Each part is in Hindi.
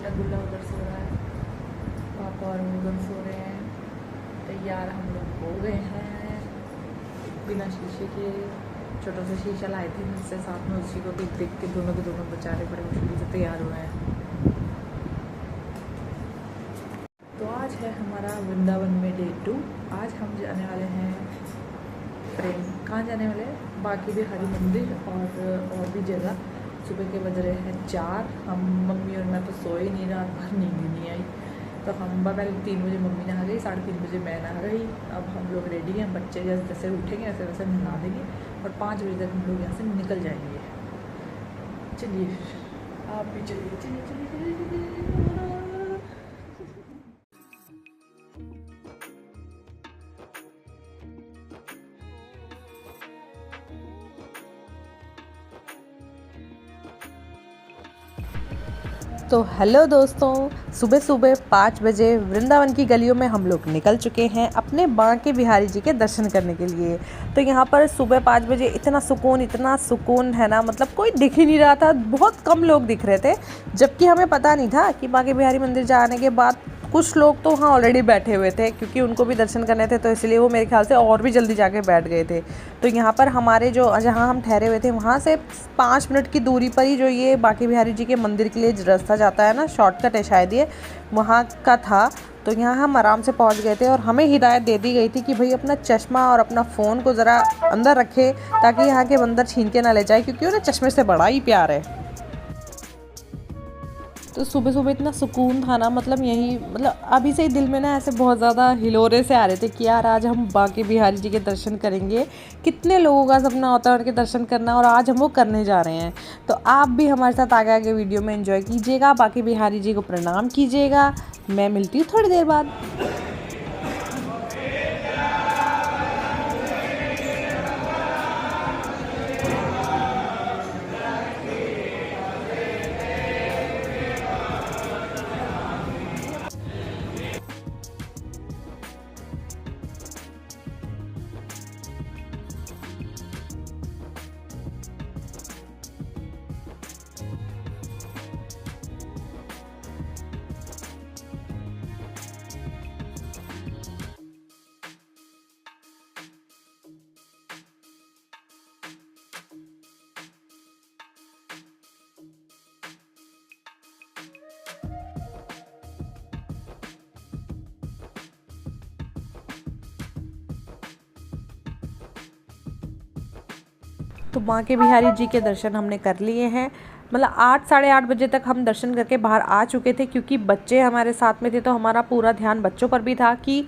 छोटा गुल्ला उधर सो रहा है, पापा और उधर सो रहे हैं। तैयार हम लोग हो गए हैं बिना शीशे के। छोटा सा शीशा लाए थे मुझसे, साथ में उसी को देख देख के दोनों के दोनों बेचारे बड़े मुश्किल से तैयार हुए हैं। तो आज है हमारा वृंदावन में डे 2। आज हम जाने वाले हैं कहाँ जाने वाले हैं, बाकी बिहारी मंदिर और भी जगह। सुबह के बज रहे हैं 4। हम मम्मी और मैं तो सोए नहीं, रात भर नींद ही नहीं आई। तो हम पहले 3 बजे मम्मी नहा गई, 3:30 बजे मैं नहा गई। अब हम लोग रेडी हैं, बच्चे जैसे जैसे उठेंगे वैसे वैसे नहा देंगे और 5 बजे तक हम लोग यहाँ से निकल जाएंगे। चलिए आप भी चलिए चलिए चलिए चलिए चलिए। तो हेलो दोस्तों, सुबह सुबह 5 बजे वृंदावन की गलियों में हम लोग निकल चुके हैं अपने बांके बिहारी जी के दर्शन करने के लिए। तो यहाँ पर सुबह 5 बजे इतना सुकून है ना, मतलब कोई दिख ही नहीं रहा था, बहुत कम लोग दिख रहे थे। जबकि हमें पता नहीं था कि बांके बिहारी मंदिर जाने के बाद कुछ लोग तो वहाँ ऑलरेडी बैठे हुए थे, क्योंकि उनको भी दर्शन करने थे, तो इसलिए वो मेरे ख्याल से और भी जल्दी जाके बैठ गए थे। तो यहाँ पर हमारे जो जहाँ हम ठहरे हुए थे वहाँ से 5 मिनट की दूरी पर ही जो ये बांके बिहारी जी के मंदिर के लिए रास्ता जाता है ना, शॉर्टकट है शायद ये, वहाँ का था। तो यहाँ हम आराम से पहुँच गए थे और हमें हिदायत दे दी गई थी कि भाई अपना चश्मा और अपना फ़ोन को ज़रा अंदर रखे, ताकि यहाँ के बंदर छीन के ना ले जाए, क्योंकि उन्हें चश्मे से बड़ा ही प्यार है। तो सुबह सुबह इतना सुकून था ना, मतलब यही, मतलब अभी से ही दिल में ना ऐसे बहुत ज़्यादा हिलोरे से आ रहे थे कि यार आज हम बांके बिहारी जी के दर्शन करेंगे। कितने लोगों का सपना होता है उनके दर्शन करना, और आज हम वो करने जा रहे हैं। तो आप भी हमारे साथ आगे आगे वीडियो में एंजॉय कीजिएगा, बांके बिहारी जी को प्रणाम कीजिएगा। मैं मिलती हूँ थोड़ी देर बाद। तो बांके बिहारी जी के दर्शन हमने कर लिए हैं, मतलब 8 साढ़े 8 बजे तक हम दर्शन करके बाहर आ चुके थे, क्योंकि बच्चे हमारे साथ में थे तो हमारा पूरा ध्यान बच्चों पर भी था, कि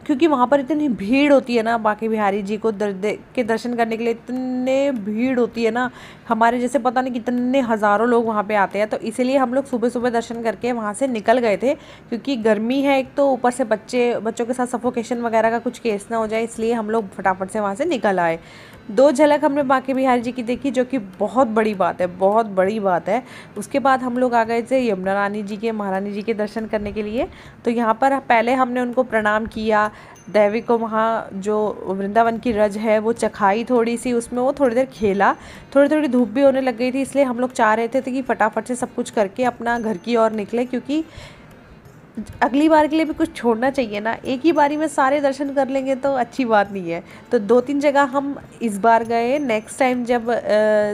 क्योंकि वहाँ पर इतनी भीड़ होती है ना, बांके बिहारी जी को के दर्शन करने के लिए इतने भीड़ होती है ना, हमारे जैसे पता नहीं कितने हज़ारों लोग वहाँ पे आते हैं। तो इसीलिए हम लोग सुबह सुबह दर्शन करके वहाँ से निकल गए थे, क्योंकि गर्मी है एक तो, ऊपर से बच्चों के साथ सफोकेशन वगैरह का कुछ केस ना हो जाए, इसलिए हम लोग फटाफट से वहाँ से निकल आए। 2 झलक हमने बांके बिहारी जी की देखी, जो कि बहुत बड़ी बात है, बहुत बड़ी बात है। उसके बाद हम लोग आ गए थे यमुना रानी जी के, महारानी जी के दर्शन करने के लिए। तो यहाँ पर पहले हमने उनको प्रणाम किया, देवी को वहाँ जो वृंदावन की रज है वो चखाई थोड़ी सी, उसमें वो थोड़ी देर खेला। थोड़ी थोड़ी धूप भी होने लग गई थी, इसलिए हम लोग चाह रहे थे कि फटाफट से सब कुछ करके अपना घर की ओर निकले, क्योंकि अगली बार के लिए भी कुछ छोड़ना चाहिए ना। एक ही बारी में सारे दर्शन कर लेंगे तो अच्छी बात नहीं है। तो 2-3 जगह हम इस बार गए, नेक्स्ट टाइम जब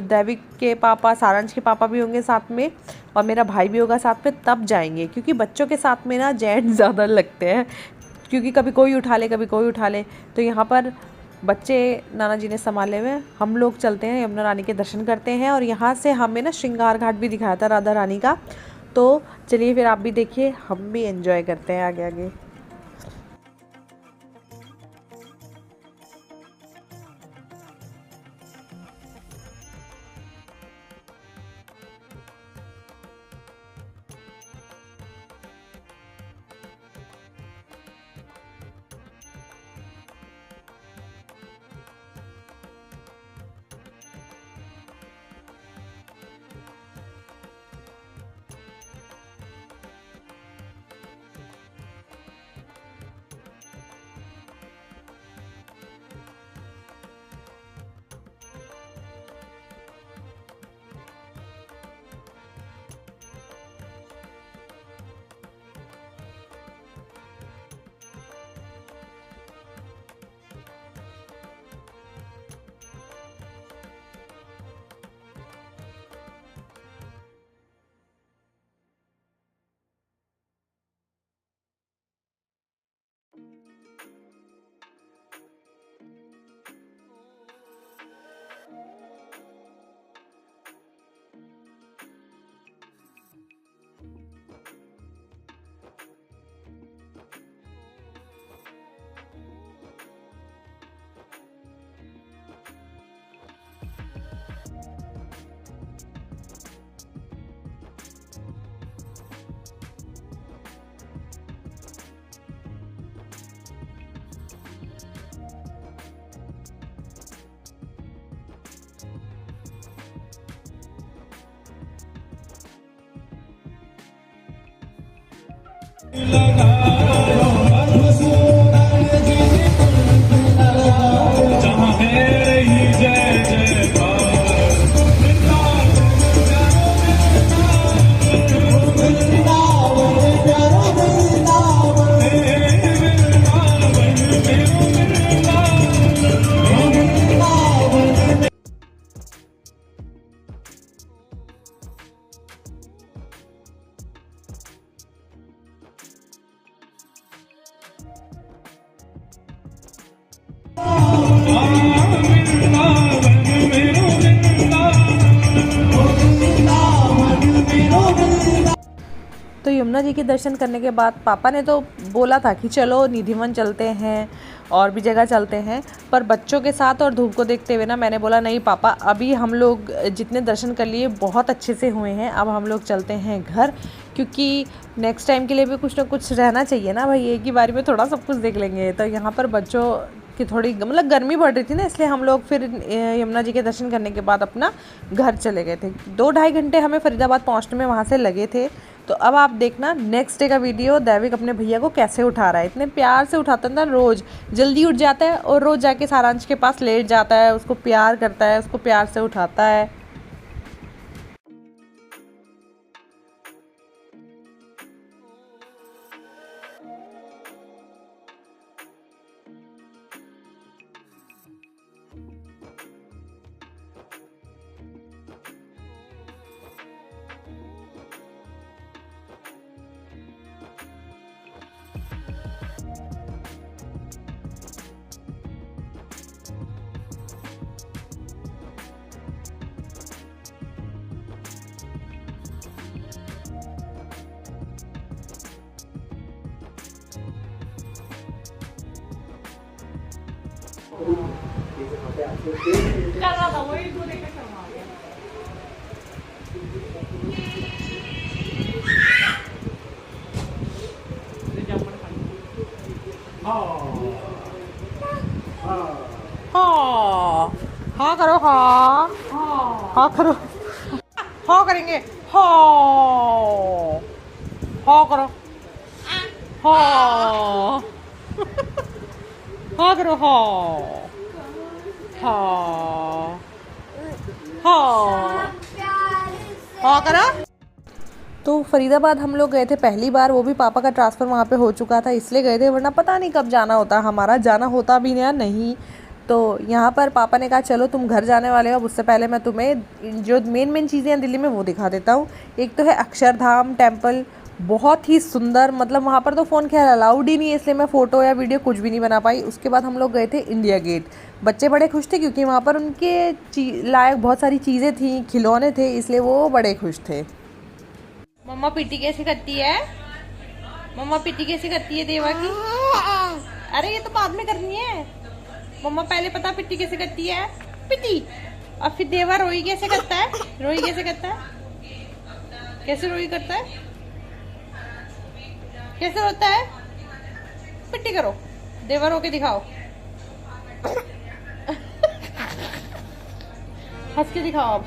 दैविक के पापा, सारांश के पापा भी होंगे साथ में और मेरा भाई भी होगा साथ में, तब जाएंगे, क्योंकि बच्चों के साथ में ना जेंट्स ज़्यादा लगते हैं, क्योंकि कभी कोई उठा ले कभी कोई उठा ले। तो यहाँ पर बच्चे नाना जी ने संभाले हुए, हम लोग चलते हैं यमुना रानी के दर्शन करते हैं। और यहाँ से हमें ना श्रृंगार घाट भी दिखाया था राधा रानी का। तो चलिए फिर आप भी देखिए, हम भी एंजॉय करते हैं आगे आगे। तो यमुना जी के दर्शन करने के बाद पापा ने तो बोला था कि चलो निधिवन चलते हैं और भी जगह चलते हैं, पर बच्चों के साथ और धूप को देखते हुए ना मैंने बोला नहीं पापा, अभी हम लोग जितने दर्शन कर लिए बहुत अच्छे से हुए हैं, अब हम लोग चलते हैं घर, क्योंकि नेक्स्ट टाइम के लिए भी कुछ ना कुछ रहना चाहिए ना भाई, एक ही बारी में थोड़ा सब कुछ देख लेंगे। तो यहाँ पर बच्चों कि थोड़ी मतलब गर्मी बढ़ रही थी ना, इसलिए हम लोग फिर यमुना जी के दर्शन करने के बाद अपना घर चले गए थे। 2-2.5 घंटे हमें फरीदाबाद पहुंचने में वहां से लगे थे। तो अब आप देखना नेक्स्ट डे का वीडियो, दैविक अपने भैया को कैसे उठा रहा है। इतने प्यार से उठाता है ना, रोज़ जल्दी उठ जाता है और रोज़ जाके सारांश के पास लेट जाता है, उसको प्यार करता है, उसको प्यार से उठाता है। कर रहा था वही तो देख के शर्मा गया। हाँ हाँ करो, हाँ हाँ करो, हाँ करेंगे, हाँ हाँ करो, हाँ हाँ करो, हाँ हाँ हाँ हाँ करो। तो फरीदाबाद हम लोग गए थे पहली बार, वो भी पापा का ट्रांसफ़र वहाँ पे हो चुका था इसलिए गए थे, वरना पता नहीं कब जाना होता, हमारा जाना होता भी नहीं। तो यहाँ पर पापा ने कहा चलो तुम घर जाने वाले हो, अब उससे पहले मैं तुम्हें जो मेन चीज़ें हैं दिल्ली में वो दिखा देता हूँ। एक तो है अक्षरधाम टेम्पल, बहुत ही सुंदर, मतलब वहाँ पर तो फ़ोन खैर अलाउड ही नहीं है, इसलिए मैं फ़ोटो या वीडियो कुछ भी नहीं बना पाई। उसके बाद हम लोग गए थे इंडिया गेट। बच्चे बड़े खुश थे क्योंकि वहाँ पर उनके लायक बहुत सारी चीज़ें थी, खिलौने थे, इसलिए वो बड़े खुश थे। मम्मा पीटी कैसे करती है? मम्मा पीटी कैसे करती है देवा की? अरे ये तो बाद में करनी है, मम्मा पहले पता पिट्टी कैसे करती है, पिट्टी। और फिर देवा रोई कैसे करता है? रोई कैसे करता है? कैसे रोई करता है? कैसे होता है? पिट्टी करो, देवा रो के दिखाओ, हंस के दिखाओ।